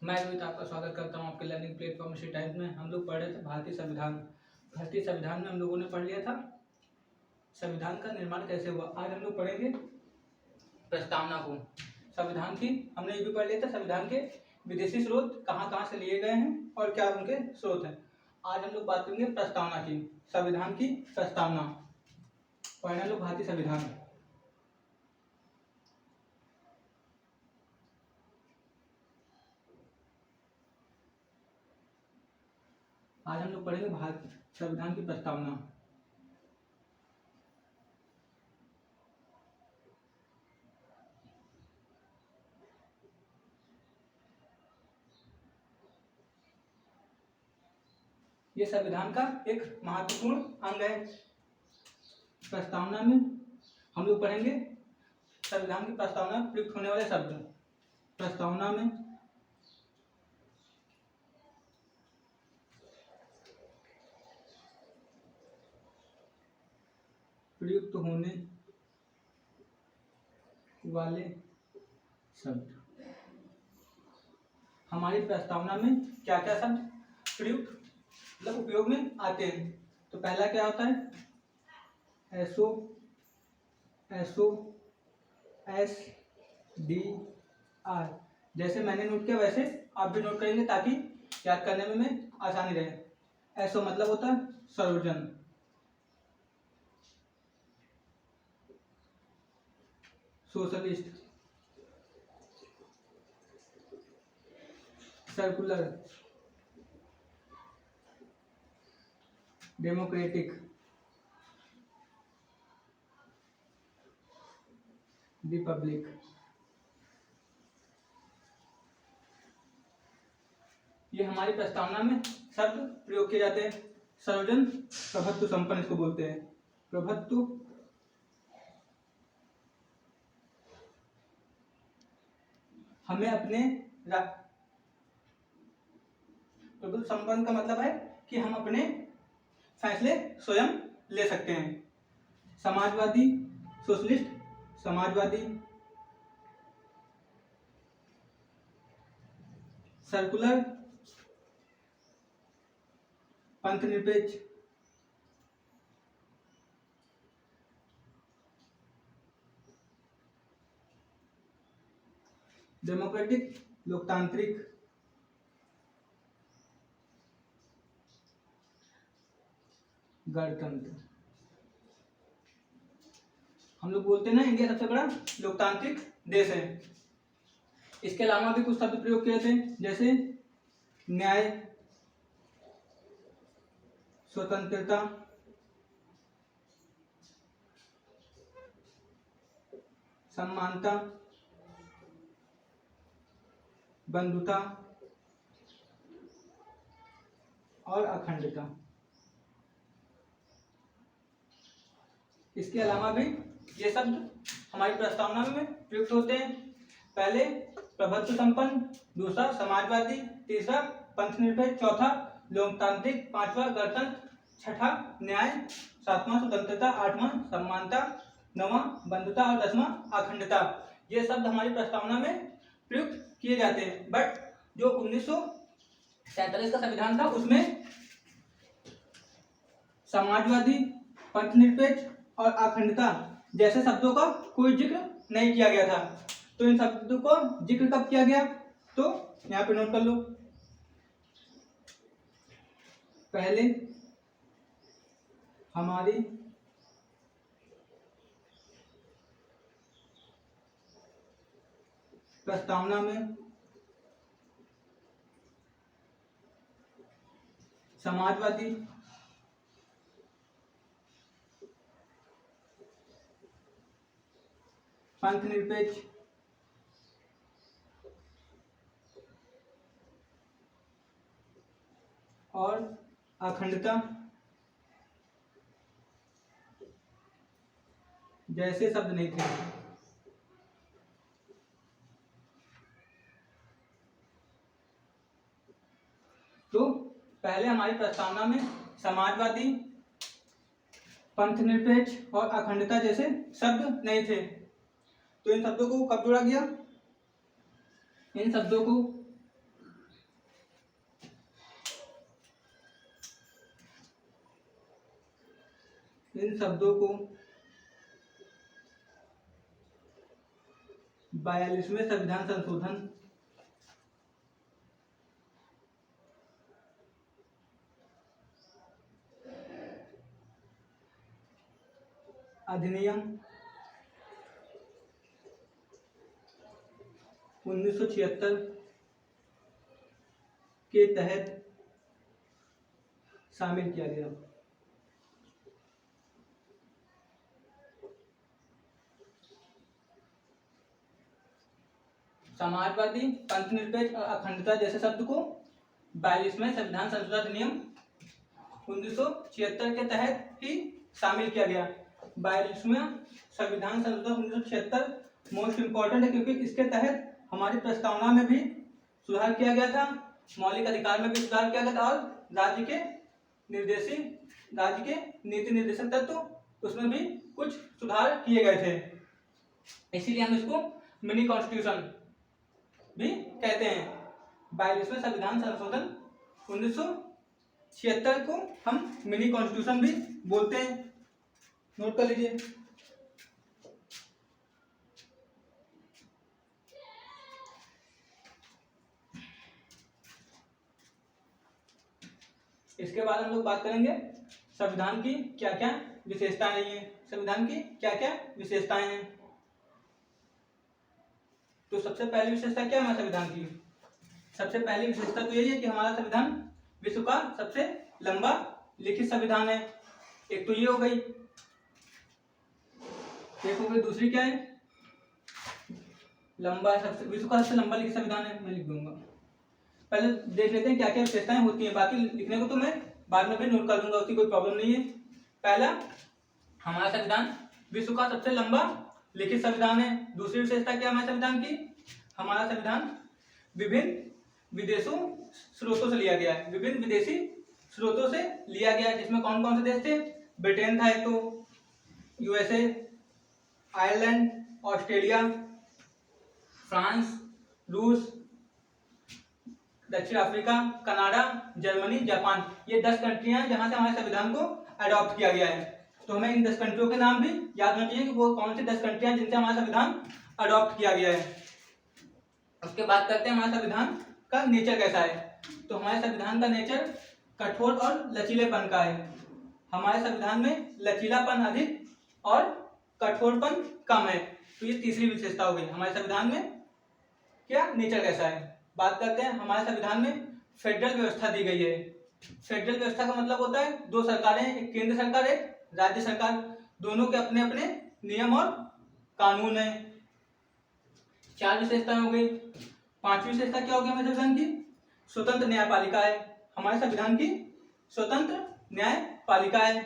मैं रोहित आपका स्वागत करता हूं आपके लर्निंग प्लेटफॉर्म सी टाइम्स में। हम लोग पढ़ रहे थे भारतीय संविधान। भारतीय संविधान में हम लोगों ने पढ़ लिया था संविधान का निर्माण कैसे हुआ। आज हम लोग पढ़ेंगे प्रस्तावना को। संविधान की हमने ये भी पढ़ लिया था संविधान के विदेशी स्रोत कहाँ कहाँ से लिए गए हैं और क्या उनके स्रोत हैं। आज हम लोग बात करेंगे प्रस्तावना की, संविधान की प्रस्तावना। पढ़ना लोग भारतीय संविधान। आज हम लोग पढ़ेंगे भारत संविधान की प्रस्तावना। ये संविधान का एक महत्वपूर्ण अंग है। प्रस्तावना में हम लोग पढ़ेंगे संविधान की प्रस्तावना में प्रयुक्त होने वाले शब्द। प्रस्तावना में प्रयुक्त होने वाले शब्द। हमारी प्रस्तावना में क्या क्या शब्द प्रयुक्त मतलब उपयोग में आते हैं। तो पहला क्या होता है एसओ, एस डी आर। जैसे मैंने नोट किया वैसे आप भी नोट करेंगे ताकि याद करने में हमें आसानी रहे। एसओ मतलब होता है सर्वजन, सोशलिस्ट, सर्कुलर, डेमोक्रेटिक, रिपब्लिक। ये हमारी प्रस्तावना में शब्द प्रयोग किए जाते हैं। सर्वजन प्रभुत्व संपन्न इसको बोलते हैं। प्रभुत्व हमें अपने प्रभुत्व संपन्न का मतलब है कि हम अपने फैसले स्वयं ले सकते हैं। समाजवादी, सोशलिस्ट, समाजवादी, सर्कुलर, पंथनिरपेक्ष, डेमोक्रेटिक लोकतांत्रिक, गणतंत्र। हम लोग बोलते हैं ना इंडिया सबसे बड़ा लोकतांत्रिक देश है। इसके अलावा भी कुछ शब्द प्रयोग किए थे जैसे न्याय, स्वतंत्रता, समानता, बंधुता और अखंडता। इसके अलावा भी ये शब्द हमारी प्रस्तावना में प्रयुक्त होते हैं। पहले प्रभुत्व संपन्न, दूसरा समाजवादी, तीसरा पंथनिरपेक्ष, चौथा लोकतांत्रिक, पांचवा गणतंत्र, छठा न्याय, सातवां स्वतंत्रता, आठवां समानता, नौवां बंधुता और दसवां अखंडता। ये शब्द हमारी प्रस्तावना में प्रयुक्त किए जाते हैं। बट जो 1947 का संविधान था उसमें समाजवादी, पंथनिरपेक्ष और अखंडता जैसे शब्दों का कोई जिक्र नहीं किया गया था। तो इन शब्दों को जिक्र कब किया गया तो यहाँ पे नोट कर लो। पहले हमारी प्रस्तावना में समाजवादी, पंथनिरपेक्ष, और अखंडता जैसे शब्द नहीं थे। तो पहले हमारी प्रस्तावना में समाजवादी, पंथनिरपेक्ष और अखंडता जैसे शब्द नहीं थे। तो इन शब्दों को कब जोड़ा गया? इन शब्दों को इन शब्दों को 42वें संविधान संशोधन अधिनियम 1976 के तहत शामिल किया गया। समाजवादी, पंथनिरपेक्ष और अखंडता जैसे शब्द को 42वें संविधान संशोधन अधिनियम 1976 के तहत ही शामिल किया गया। 42वां संविधान संशोधन 1976 मोस्ट इम्पोर्टेंट है क्योंकि इसके तहत हमारी प्रस्तावना में भी सुधार किया गया था, मौलिक अधिकार में भी सुधार किया गया था और राज्य के नीति निर्देशक तत्व उसमें भी कुछ सुधार किए गए थे। इसीलिए हम इसको मिनी कॉन्स्टिट्यूशन भी कहते हैं। 42वें संविधान संशोधन 1976 को हम मिनी कॉन्स्टिट्यूशन भी बोलते हैं, नोट कर लीजिए। इसके बाद हम लोग बात करेंगे संविधान की क्या क्या विशेषताएं हैं। संविधान की क्या क्या विशेषताएं हैं, तो सबसे पहली विशेषता क्या है संविधान की? सबसे पहली विशेषता तो यही है कि हमारा संविधान विश्व का सबसे लंबा लिखित संविधान है। एक तो ये हो गई, एक हो गई, दूसरी क्या है? लंबा, सबसे विश्व का सबसे लंबा लिखित संविधान है, मैं लिख दूंगा। पहले देख लेते हैं क्या क्या विशेषताएं होती हैं, बाकी लिखने को तो मैं बाद में भी नोट कर दूंगा, उसकी कोई प्रॉब्लम नहीं है। पहला, हमारा संविधान विश्व का सबसे लंबा लिखित संविधान है। दूसरी विशेषता क्या है हमारे संविधान की? हमारा संविधान विभिन्न विदेशों स्रोतों से लिया गया है, विभिन्न विदेशी स्रोतों से लिया गया है, जिसमें कौन कौन से देश थे? ब्रिटेन था एक तो, यूएसए, आयरलैंड, ऑस्ट्रेलिया, फ्रांस, रूस, दक्षिण अफ्रीका, कनाडा, जर्मनी, जापान, ये 10 कंट्रियां हैं जहां से हमारे संविधान को अडॉप्ट किया गया है। तो हमें इन 10 कंट्रियों के नाम भी याद होना चाहिए कि वो कौन सी 10 कंट्रियां जिनसे हमारा संविधान अडॉप्ट किया गया है। उसके बाद करते हैं हमारे संविधान का नेचर कैसा है। तो हमारे संविधान का नेचर कठोर और लचीलेपन का है। हमारे संविधान में लचीलापन अधिक और कठोरपन कम है। तो ये तीसरी विशेषता हो गई हमारे संविधान में क्या नेचर कैसा है। बात करते हैं हमारे संविधान में फेडरल व्यवस्था दी गई है। फेडरल व्यवस्था का मतलब होता है दो सरकारें, एक केंद्र सरकार, एक राज्य सरकार, दोनों के अपने अपने नियम और कानून है। 4 विशेषताएं हो गई। 5वीं विशेषता क्या होगी हमारे संविधान की? स्वतंत्र न्यायपालिका है। हमारे संविधान की स्वतंत्र न्यायपालिका है।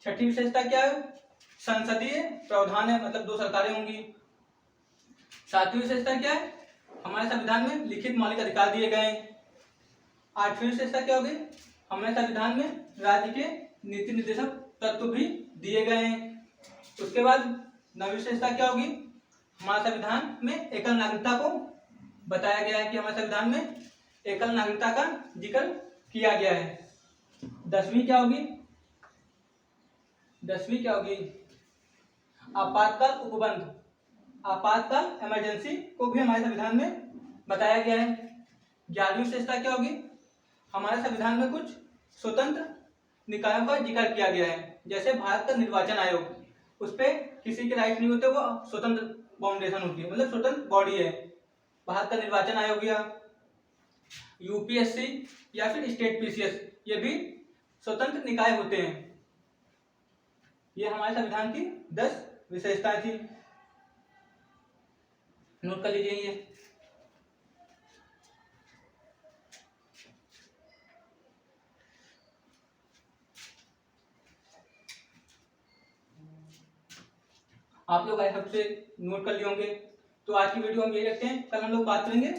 6ठी विशेषता क्या है? संसदीय प्रावधान है, मतलब 2 सरकारें होंगी। 7वीं विशेषता क्या है? हमारे संविधान में लिखित मौलिक अधिकार दिए गए हैं। 8वीं विशेषता क्या होगी? हमारे संविधान में राज्य के नीति निर्देशक तत्व भी दिए गए हैं। उसके बाद 9वीं विशेषता क्या होगी? हमारे संविधान में एकल नागरिकता को बताया गया है कि हमारे संविधान में एकल नागरिकता का जिक्र किया गया है। 10वीं क्या होगी? 10वीं क्या होगी? आपातकाल उपबंध, आपातकाल इमरजेंसी को भी हमारे संविधान में बताया गया है। 11वीं विशेषता क्या होगी? हमारे संविधान में कुछ स्वतंत्र निकायों का जिक्र किया गया है, जैसे भारत का निर्वाचन आयोग, उस पर किसी के राइट नहीं होते, वो स्वतंत्र बाउंडेशन होती है, मतलब स्वतंत्र बॉडी है। भारत का निर्वाचन आयोग या यूपीएससी या फिर स्टेट पीसीएस, ये भी स्वतंत्र निकाय होते हैं। ये हमारे संविधान की 10 विशेषताएं थी, नोट कर लीजिए। ये आप लोग ऐसे से नोट कर लिए होंगे। तो आज की वीडियो हम यही रखते हैं। कल हम लोग बात करेंगे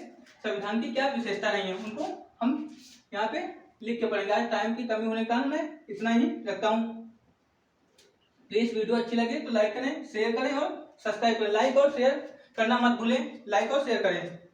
संविधान की क्या विशेषता रही है, उनको हम यहाँ पे लिख के पढ़ेंगे। आज टाइम की कमी होने के कारण मैं इतना ही रखता हूँ। प्लीज वीडियो अच्छी लगे तो लाइक करें, शेयर करें और सब्सक्राइब करें। लाइक और शेयर करना मत भूलें, लाइक और शेयर करें।